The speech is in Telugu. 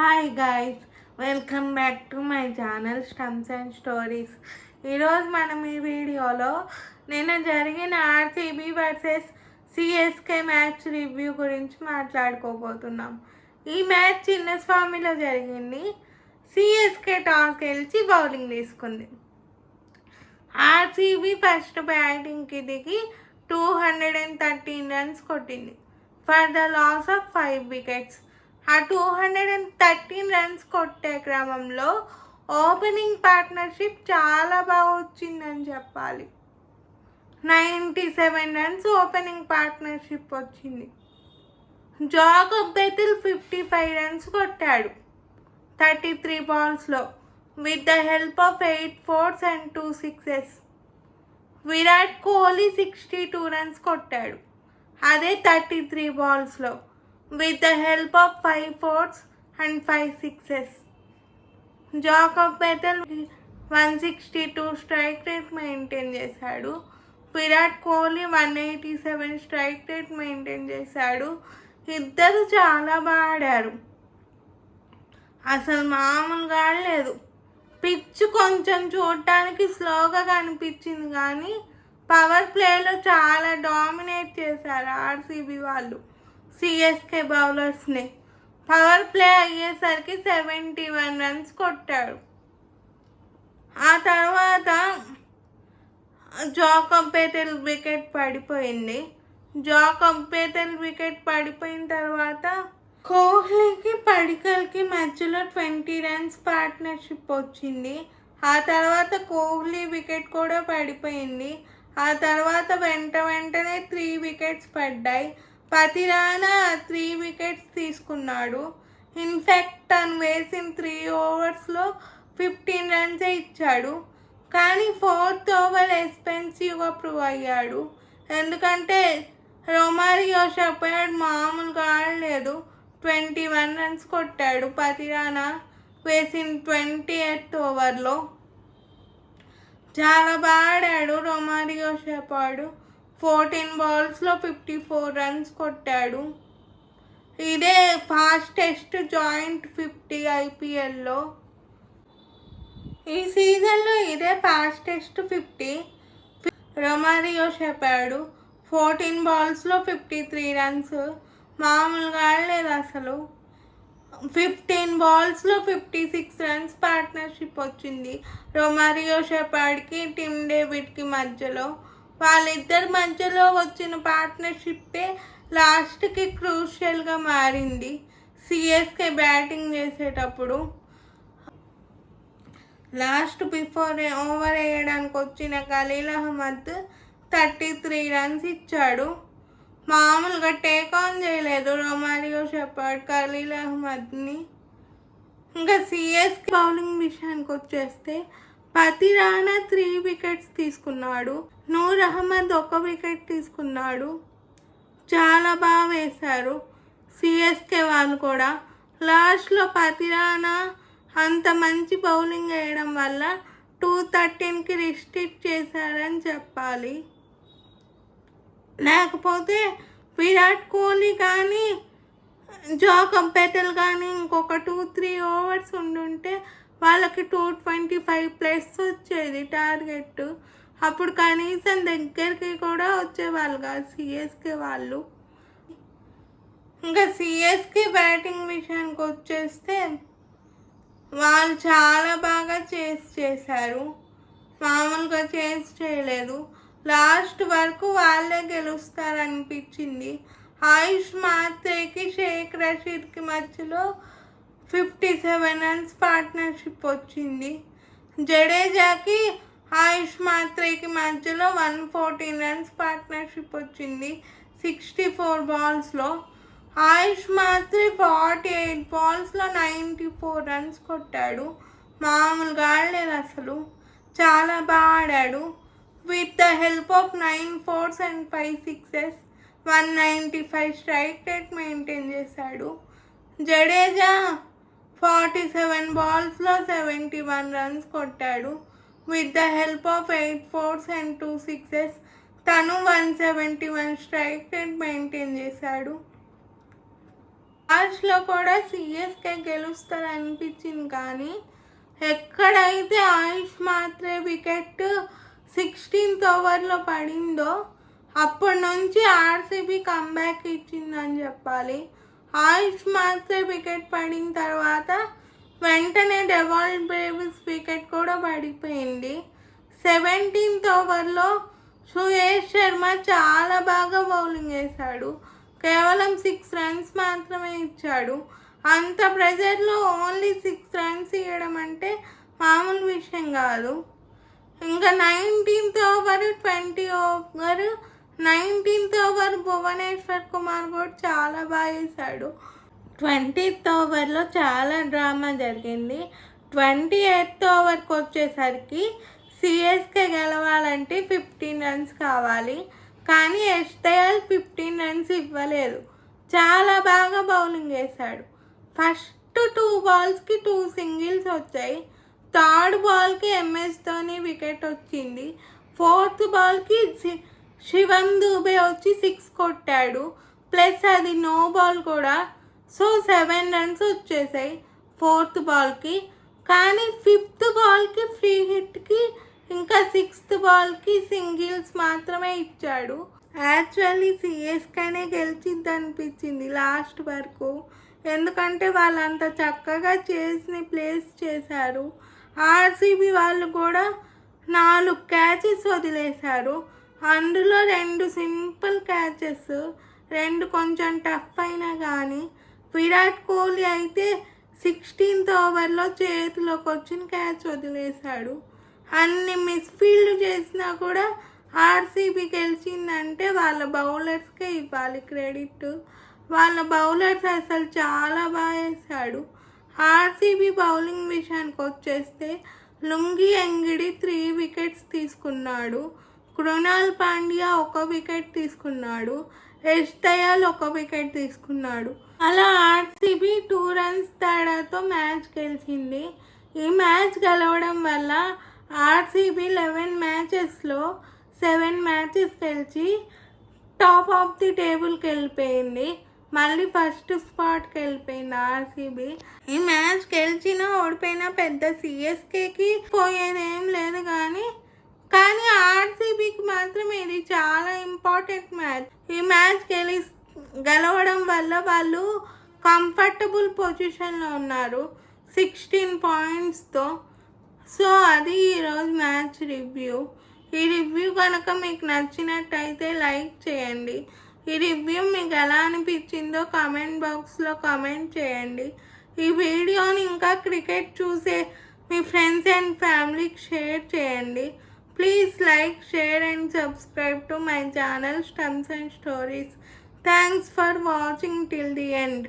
Hi guys, welcome back to my channel stumps and stories. ఈరోజు మనం ఈ వీడియోలో నిన్న జరిగిన RCB versus CSK match review గురించి మాట్లాడుకోబోతున్నాం. ఈ మ్యాచ్ చిన్నస్వామిలో జరిగింది. సిఎస్కే టాస్ గెలిచి బౌలింగ్ తీసుకుంది. ఆర్సీబీ ఫస్ట్ బ్యాటింగ్కి దిగి 213 రన్స్ కొట్టింది for the loss of 5 wickets. ఆ 213 రన్స్ కొట్టే క్రమంలో ఓపెనింగ్ పార్ట్నర్షిప్ చాలా బాగా వచ్చిందని చెప్పాలి. 97 రన్స్ ఓపెనింగ్ పార్ట్నర్షిప్ వచ్చింది. జాకబ్ బెథెల్ 55 రన్స్ కొట్టాడు 33 బాల్స్లో with the help of 8 fours and 2 sixes. Virat Kohli 62 runs కొట్టాడు అదే 33 బాల్స్లో with the help of 5 fours and 5 sixes. Jacob Bethell 162 strike rate maintain చేశాడు. Virat Kohli 187 strike rate maintain చేశాడు. ఇద్దరు చాలా బాగా ఆడారు, అసలు మామూలుగా ఆడలేదు. పిచ్ కొంచెం చూడటానికి స్లోగా కనిపించింది కానీ పవర్ ప్లేలో చాలా డామినేట్ చేశారు ఆర్సీబీ వాళ్ళు సిఎస్కే బౌలర్స్ని. పవర్ ప్లే అయ్యేసరికి 71 రన్స్ కొట్టాడు. ఆ తర్వాత జాకబ్ బెథెల్ వికెట్ పడిపోయింది. జాకబ్ బెథెల్ వికెట్ పడిపోయిన తర్వాత కోహ్లీకి పడికల్కి మధ్యలో 20 రన్స్ పార్ట్నర్షిప్ వచ్చింది. ఆ తర్వాత కోహ్లీ వికెట్ కూడా పడిపోయింది. ఆ తర్వాత వెంటనే 3 వికెట్స్ పడ్డాయి. పతిరానా 3 వికెట్స్ తీసుకున్నాడు. ఇన్ఫ్యాక్ట్ తను వేసిన 3 ఓవర్స్లో 15 రన్సే ఇచ్చాడు. కానీ 4th ఓవర్ ఎక్స్పెన్సివ్గా ప్రూవ్ అయ్యాడు. ఎందుకంటే రొమారియో షెపర్డ్ మామూలుగా ఆడలేదు. 21 రన్స్ కొట్టాడు పతిరానా వేసిన 28th ఓవర్లో. చాలా బాగా ఆడాడు రొమారియో షెపర్డ్. 14 బాల్స్లో 54 రన్స్ కొట్టాడు. ఇదే ఫాస్టెస్ట్ జాయింట్ 50 ఐపీఎల్లో. ఈ సీజన్లో ఇదే ఫాస్టెస్ట్ 50. రొమారియో షెపర్డ్ 14 బాల్స్లో 53 రన్స్ మామూలుగా ఆడలేదు అసలు. 15 బాల్స్లో 56 రన్స్ పార్ట్నర్షిప్ వచ్చింది రొమారియో షెపర్డ్కి టిమ్ డేవిడ్కి మధ్యలో. వాళ్ళిద్దరి మధ్యలో వచ్చిన పార్ట్నర్షిప్పే లాస్ట్కి క్రూషియల్గా మారింది సిఎస్కే బ్యాటింగ్ చేసేటప్పుడు. లాస్ట్ బిఫోర్ ఓవర్ వేయడానికి వచ్చిన ఖలీల్ అహ్మద్ 33 రన్స్ ఇచ్చాడు. మామూలుగా టేక్ ఆన్ చేయలేదు రొమారియో షెపర్డ్ ఖలీల్ అహ్మద్ని. ఇంకా సిఎస్కే బౌలింగ్ విషయానికి వచ్చేస్తే పతిరానా 3 వికెట్స్ తీసుకున్నాడు. నూర్ అహ్మద్ 1 వికెట్ తీసుకున్నాడు. చాలా బాగా వేశారు సిఎస్కే వాళ్ళు కూడా. లాస్ట్లో పతిరానా అంత మంచి బౌలింగ్ వేయడం వల్ల 213కి రిస్ట్రిక్ట్ చేశారని చెప్పాలి. లేకపోతే విరాట్ కోహ్లీ కానీ జాకబ్ బెథెల్ కానీ ఇంకొక 2-3 ఓవర్స్ ఉండుంటే వాళ్ళకి 225+ వచ్చేది టార్గెట్. అప్పుడు కనీసం దగ్గరికి కూడా వచ్చేవాళ్ళు కాదు సిఎస్కే వాళ్ళు. ఇంకా సిఎస్కే బ్యాటింగ్ విషయానికి వచ్చేస్తే వాళ్ళు చాలా బాగా చేశారు, మామూలుగా చేయలేదు. లాస్ట్ వరకు వాళ్ళే గెలుస్తారనిపించింది. ఆయుష్ మాత్రేకి షేక్ రషీద్కి మధ్యలో 57 రన్స్ పార్ట్నర్షిప్ వచ్చింది. జడేజాకి ఆయుష్ మాత్రేకి మధ్యలో 114 రన్స్ పార్ట్నర్షిప్ వచ్చింది 64 బాల్స్లో. ఆయుష్ మాత్రే 48 బాల్స్లో 94 రన్స్ కొట్టాడు. మామూలుగా ఆడలేదు అసలు, చాలా బాగా ఆడాడు. With the help of 9 fours and 5 sixes 195 strike rate maintain చేశాడు. జడేజా 47 బాల్స్లో 71 రన్స్ కొట్టాడు. With the help of 8 fours and 2 sixes తను 171 స్ట్రైక్ రేట్ మెయింటైన్ చేశాడు. లాస్ట్లో కూడా సిఎస్కే గెలుస్తారు అనిపించింది, కానీ ఎక్కడైతే ఆయుష్ మాత్రే వికెట్ 16th ఓవర్లో పడిందో అప్పటి నుంచి ఆర్సీబీ కంబ్యాక్ ఇచ్చిందని చెప్పాలి. ఆయుష్ మాత్రే వికెట్ పడిన తర్వాత వెంటనే డెవాల్డ్ బ్రేవిస్ వికెట్ కూడా పడిపోయింది. 17th ఓవర్లో సుయేష్ శర్మ చాలా బాగా బౌలింగ్ వేశాడు. కేవలం 6 runs మాత్రమే ఇచ్చాడు. అంత ప్రెజర్లో ఓన్లీ 6 runs ఇవ్వడం అంటే మామూలు విషయం కాదు. ఇంకా 19th over 20 over 19th over Bhuvneshwar Kumar కూడా చాలా బాగా వేశాడు. 20th ఓవర్లో చాలా డ్రామా జరిగింది. 28th ఓవర్కి వచ్చేసరికి సిఎస్కే గెలవాలంటే 15 runs కావాలి, కానీ ఎస్టయల్ 15 runs ఇవ్వలేదు. చాలా బాగా బౌలింగ్ వేశాడు. ఫస్ట్ 2 balls-కి 2 singles వచ్చాయి. 3rd బాల్కి MS ధోని వికెట్ వచ్చింది. 4th బాల్కి శివం దూబే వచ్చి 6 కొట్టాడు, ప్లస్ అది నో బాల్ కూడా. సో 7 runs వచ్చేసాయి 4th బాల్కి. కానీ 5th బాల్కి ఫ్రీ హిట్కి ఇంకా 6th బాల్కి సింగిల్స్ మాత్రమే ఇచ్చాడు. యాక్చువల్లీ సిఎస్కేనే గెలిచిద్ది అనిపించింది లాస్ట్ వరకు, ఎందుకంటే వాళ్ళంత చక్కగా చేసి ప్లేస్ చేశారు. ఆర్సీబీ వాళ్ళు కూడా 4 catches వదిలేశారు. అందులో 2 సింపుల్ క్యాచెస్, 2 కొంచెం టఫ్ అయినా కానీ. విరాట్ కోహ్లీ అయితే 16th ఓవర్లో చేతిలోకి వచ్చిన క్యాచ్ వదిలేశాడు. అన్ని మిస్ఫీల్డ్ చేసినా కూడా ఆర్సీబీ గెలిచిందంటే వాళ్ళ బౌలర్స్కే ఇవ్వాలి క్రెడిట్. వాళ్ళ బౌలర్స్ అసలు చాలా బాగా వేశాడు. ఆర్సీబీ బౌలింగ్ విషయానికి వచ్చేస్తే లుంగి ఎంగిడి 3 wickets తీసుకున్నాడు. కృణాల్ పాండ్యా 1 wicket తీసుకున్నాడు. యష్ దయాల్ 1 wicket తీసుకున్నాడు. అలా ఆర్సీబీ 2 runs తేడాతో మ్యాచ్ గెలిచింది. ఈ మ్యాచ్ గెలవడం వల్ల ఆర్సీబీ 11 matchesలో 7 matches గెలిచి టాప్ ఆఫ్ ది టేబుల్కి వెళ్ళిపోయింది. మళ్ళీ ఫస్ట్ స్పాట్కి వెళ్ళిపోయింది ఆర్సీబీ. ఈ మ్యాచ్ గెలిచినా ఓడిపోయినా పెద్ద సిఎస్కేకి పోయేదేం లేదు, కానీ ఆర్సీబీకి మాత్రం ఇది చాలా ఇంపార్టెంట్ మ్యాచ్. ఈ మ్యాచ్ గెలవడం వల్ల వాళ్ళు కంఫర్టబుల్ పొజిషన్లో ఉన్నారు 16 pointsతో. సో అది ఈరోజు మ్యాచ్ రివ్యూ. ఈ రివ్యూ కనుక మీకు నచ్చినట్టయితే లైక్ చేయండి. ఈ రివ్యూ మీకు ఎలా అనిపించిందో కామెంట్ బాక్స్లో కామెంట్ చేయండి. ఈ వీడియోని ఇంకా క్రికెట్ చూసే మీ ఫ్రెండ్స్ అండ్ ఫ్యామిలీకి షేర్ చేయండి. Please like, share and subscribe to my channel stumps and stories. Thanks for watching till the end.